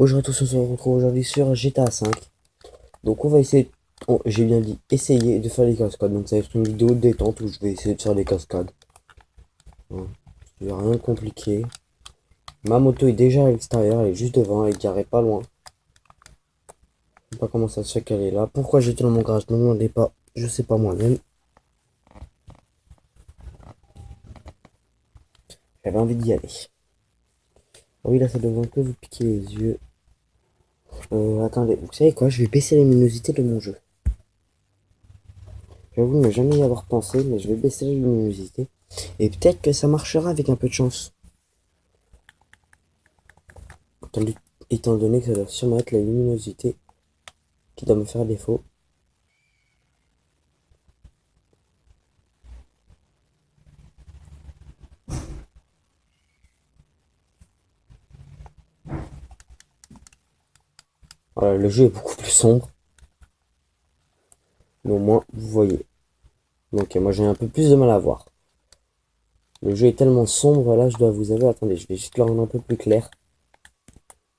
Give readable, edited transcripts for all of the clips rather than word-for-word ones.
Bonjour à tous, on se retrouve aujourd'hui sur GTA 5. Donc on va essayer, j'ai bien dit essayer de faire les cascades. Donc ça va être une vidéo de détente où je vais essayer de faire des cascades. Hein. Il n'y a rien de compliqué. Ma moto est déjà à l'extérieur, elle est juste devant, elle est garée pas loin. Je sais pas comment ça se fait qu'elle est là. Pourquoi j'étais dans mon garage? Ne me demandez pas, je sais pas moi-même. J'avais envie d'y aller. Ah oui, là ça devrait un peu vous piquer les yeux. Attendez, vous savez quoi? Je vais baisser la luminosité de mon jeu. J'avoue ne jamais y avoir pensé, mais je vais baisser la luminosité. Et peut-être que ça marchera avec un peu de chance. Étant donné que ça doit sûrement être la luminosité qui doit me faire défaut. Voilà, le jeu est beaucoup plus sombre, mais au moins vous voyez. Donc moi j'ai un peu plus de mal à voir. Le jeu est tellement sombre, là je dois vous avouer, attendez, je vais juste le rendre un peu plus clair.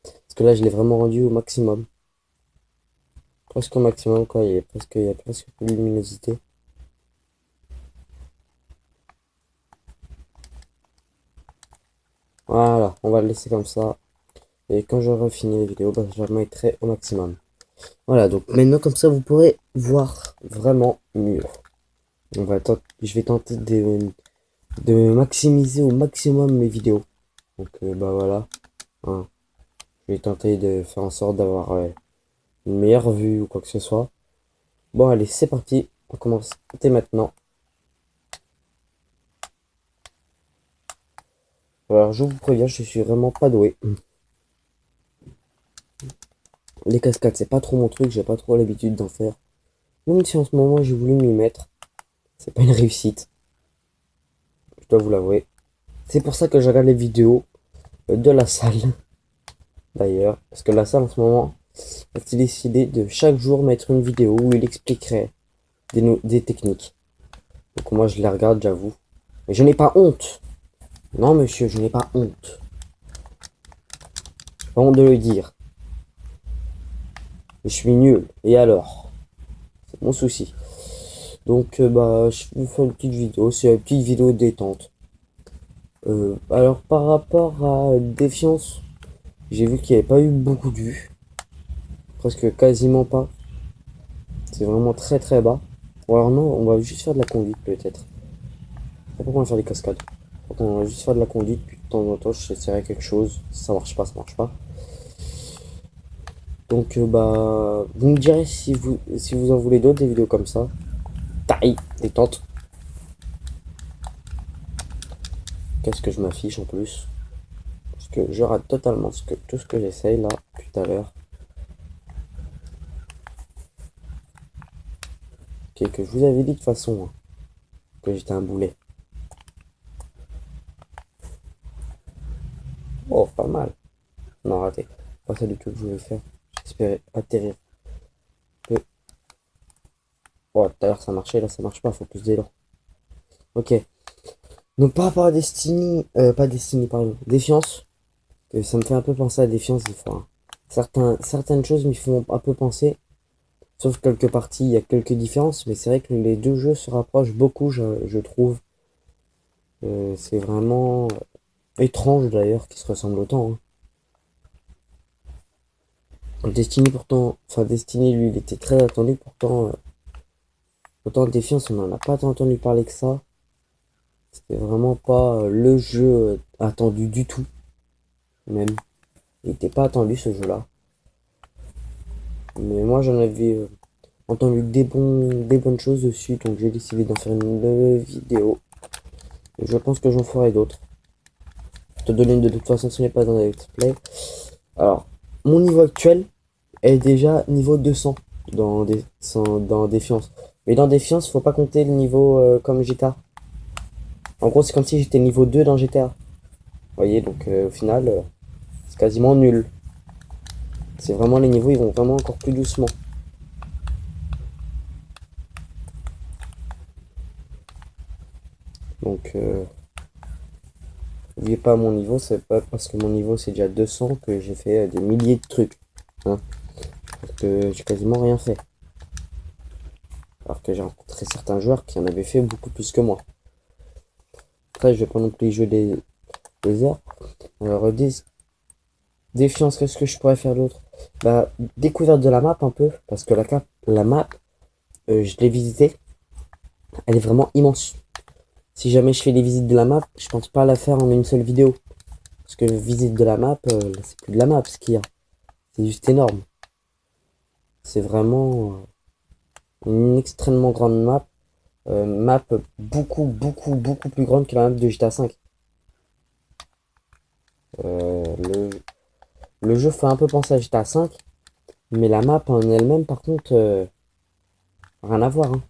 Parce que là je l'ai vraiment rendu au maximum. Presque au maximum quoi, il y a presque plus de luminosité. Voilà, on va le laisser comme ça. Et quand j'aurai fini la vidéo, bah, je la mettrai au maximum. Voilà, donc maintenant comme ça vous pourrez voir vraiment mieux. Je vais tenter de maximiser au maximum mes vidéos. Donc bah voilà. Hein. Je vais tenter de faire en sorte d'avoir une meilleure vue ou quoi que ce soit. Bon allez, c'est parti. On commence dès maintenant. Alors je vous préviens, je suis vraiment pas doué. Les cascades, c'est pas trop mon truc, j'ai pas trop l'habitude d'en faire. Même si en ce moment j'ai voulu m'y mettre, c'est pas une réussite. Je dois vous l'avouer. C'est pour ça que je regarde les vidéos de la salle, d'ailleurs. Parce que la salle en ce moment, a décidé de chaque jour mettre une vidéo où il expliquerait des techniques. Donc moi je les regarde, j'avoue. Mais je n'ai pas honte. Non monsieur, je n'ai pas honte. J'ai pas honte de le dire. Je suis nul. Et alors? C'est mon souci. Donc bah je vous fais une petite vidéo. C'est une petite vidéo détente. Alors par rapport à Défiance, j'ai vu qu'il n'y avait pas eu beaucoup de vues. Presque quasiment pas. C'est vraiment très très bas. Ou alors non, on va juste faire de la conduite peut-être. Pourquoi on va faire des cascades? On va juste faire de la conduite, puis de temps en temps j'essaierai quelque chose. Si ça marche pas, ça marche pas. Donc bah vous me direz si vous en voulez d'autres des vidéos comme ça. Taille, détente. Qu'est-ce que je m'affiche en plus? Parce que je rate totalement tout ce que j'essaye là tout à l'heure. Ok, que je vous avais dit de toute façon hein, que j'étais un boulet. Oh, pas mal. Non, raté. Pas ça du tout que je voulais faire. J'espérais atterrir. Oh, tout à l'heure ça marchait, là ça marche pas, faut plus d'élan. Ok. Donc par rapport à Destiny, pas Destiny, pardon, Défiance, ça me fait un peu penser à Défiance des fois. Hein. Certaines choses m'y font un peu penser, sauf quelques parties, il y a quelques différences, mais c'est vrai que les deux jeux se rapprochent beaucoup, je trouve. C'est vraiment étrange d'ailleurs qu'ils se ressemblent autant. Hein. Destiny pourtant, enfin Destiny lui il était très attendu, pourtant, autant Défiance on n'en a pas tant entendu parler que ça. C'était vraiment pas le jeu attendu du tout, même. Il n'était pas attendu ce jeu-là. Mais moi j'en avais entendu des bonnes choses dessus, donc j'ai décidé d'en faire une vidéo. Et je pense que j'en ferai d'autres. Je te donne de toute façon ce n'est pas dans let's play. Alors, mon niveau actuel est déjà niveau 200 dans Défiance. Mais dans Défiance, faut pas compter le niveau comme GTA. En gros, c'est comme si j'étais niveau 2 dans GTA. Vous voyez, donc au final, c'est quasiment nul. C'est vraiment les niveaux, ils vont vraiment encore plus doucement. Donc N'oubliez pas mon niveau, c'est pas parce que mon niveau c'est déjà 200 que j'ai fait des milliers de trucs. Hein. Parce que j'ai quasiment rien fait. Alors que j'ai rencontré certains joueurs qui en avaient fait beaucoup plus que moi. Après, je vais pas non plus y jouer des heures. Alors, défiance, qu'est-ce que je pourrais faire d'autre? Bah, découverte de la map un peu. Parce que la map, je l'ai visitée. Elle est vraiment immense. Si jamais je fais des visites de la map, je pense pas la faire en une seule vidéo. Parce que visite de la map, c'est plus de la map ce qu'il y a. C'est juste énorme. C'est vraiment une extrêmement grande map. Map beaucoup plus grande que la map de GTA V. Euh, le, le jeu fait un peu penser à GTA V, mais la map en elle-même, par contre, rien à voir. Hein.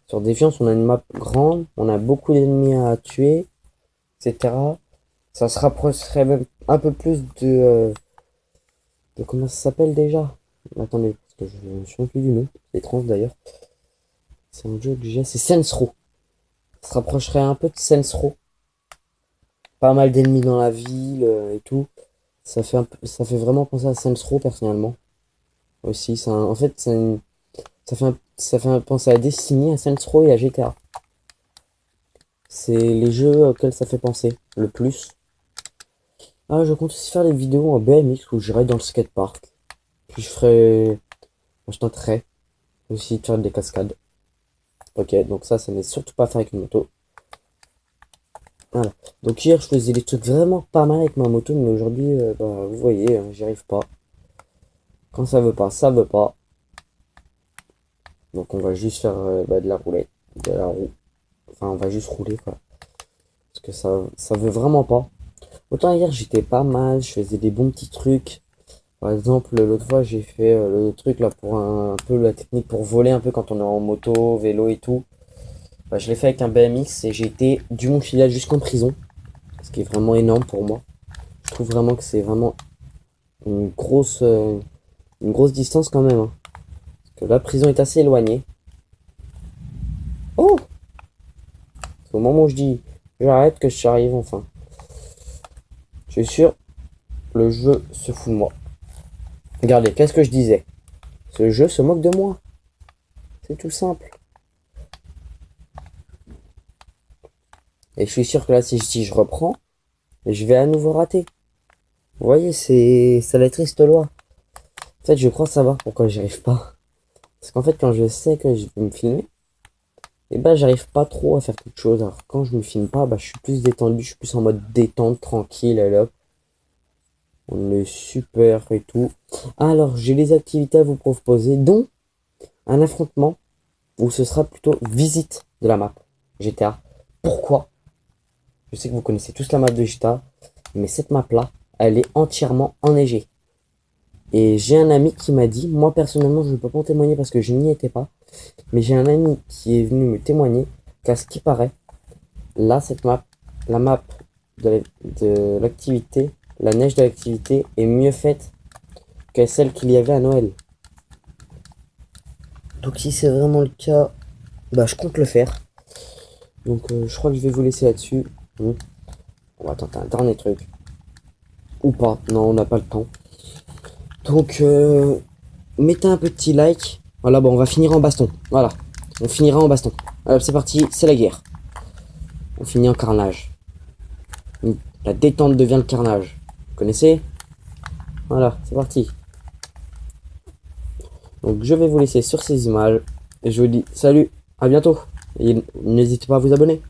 Sur Défiance, on a une map grande, on a beaucoup d'ennemis à tuer, etc. Ça se rapprocherait même un peu plus de comment ça s'appelle déjà? Attendez, parce que je me souviens plus du nom. C'est étrange d'ailleurs. C'est un jeu que j'ai, c'est Saints Row. Ça se rapprocherait un peu de Saints Row. Pas mal d'ennemis dans la ville et tout. Ça fait vraiment penser à Saints Row personnellement. Aussi, en fait, ça fait penser à Destiny, à Saints Row et à GTA. C'est les jeux auxquels ça fait penser le plus. Ah, je compte aussi faire des vidéos en BMX où j'irai dans le skatepark. Puis je tenterai aussi de faire des cascades. Ok, donc ça n'est surtout pas faire avec une moto. Voilà. Donc hier, je faisais des trucs vraiment pas mal avec ma moto, mais aujourd'hui, bah, vous voyez, j'y arrive pas. Quand ça veut pas, ça veut pas. Donc on va juste faire bah, de la roulette, de la roue. Enfin, on va juste rouler, quoi. Parce que ça veut vraiment pas. Autant hier, j'étais pas mal, je faisais des bons petits trucs. Par exemple, l'autre fois, j'ai fait le truc là pour un peu la technique pour voler un peu quand on est en moto, vélo et tout. Bah, je l'ai fait avec un BMX et j'ai été du Mont-Chiliad jusqu'en prison. Ce qui est vraiment énorme pour moi. Je trouve vraiment que c'est vraiment une grosse distance quand même. Hein. Parce que la prison est assez éloignée. Oh! C'est au moment où je dis j'arrête que j'arrive enfin. Je suis sûr, le jeu se fout de moi. Regardez, qu'est-ce que je disais? Ce jeu se moque de moi. C'est tout simple. Et je suis sûr que là, si je reprends, je vais à nouveau rater. Vous voyez, c'est la triste loi. En fait, je crois savoir pourquoi j'y arrive pas. Parce qu'en fait, quand je sais que je vais me filmer, et bah j'arrive pas trop à faire quelque chose. Alors quand je me filme pas, bah je suis plus détendu, je suis plus en mode détente, tranquille, là. On est super et tout. Alors j'ai des activités à vous proposer, dont un affrontement où ce sera plutôt visite de la map GTA. Pourquoi? Je sais que vous connaissez tous la map de GTA, mais cette map là, elle est entièrement enneigée. Et j'ai un ami qui m'a dit, moi personnellement je ne peux pas en témoigner parce que je n'y étais pas, mais j'ai un ami qui est venu me témoigner qu'à ce qui paraît, là cette map, la map de l'activité, la neige de l'activité est mieux faite que celle qu'il y avait à Noël. Donc si c'est vraiment le cas, bah je compte le faire. Donc je crois que je vais vous laisser là-dessus. On va tenter un dernier truc. Ou pas, non on n'a pas le temps. Donc mettez un petit like. Voilà, bon on va finir en baston. Voilà, on finira en baston. Alors c'est parti, c'est la guerre. On finit en carnage. La détente devient le carnage. Vous connaissez? Voilà, c'est parti. Donc je vais vous laisser sur ces images. Et je vous dis salut, à bientôt. Et n'hésitez pas à vous abonner.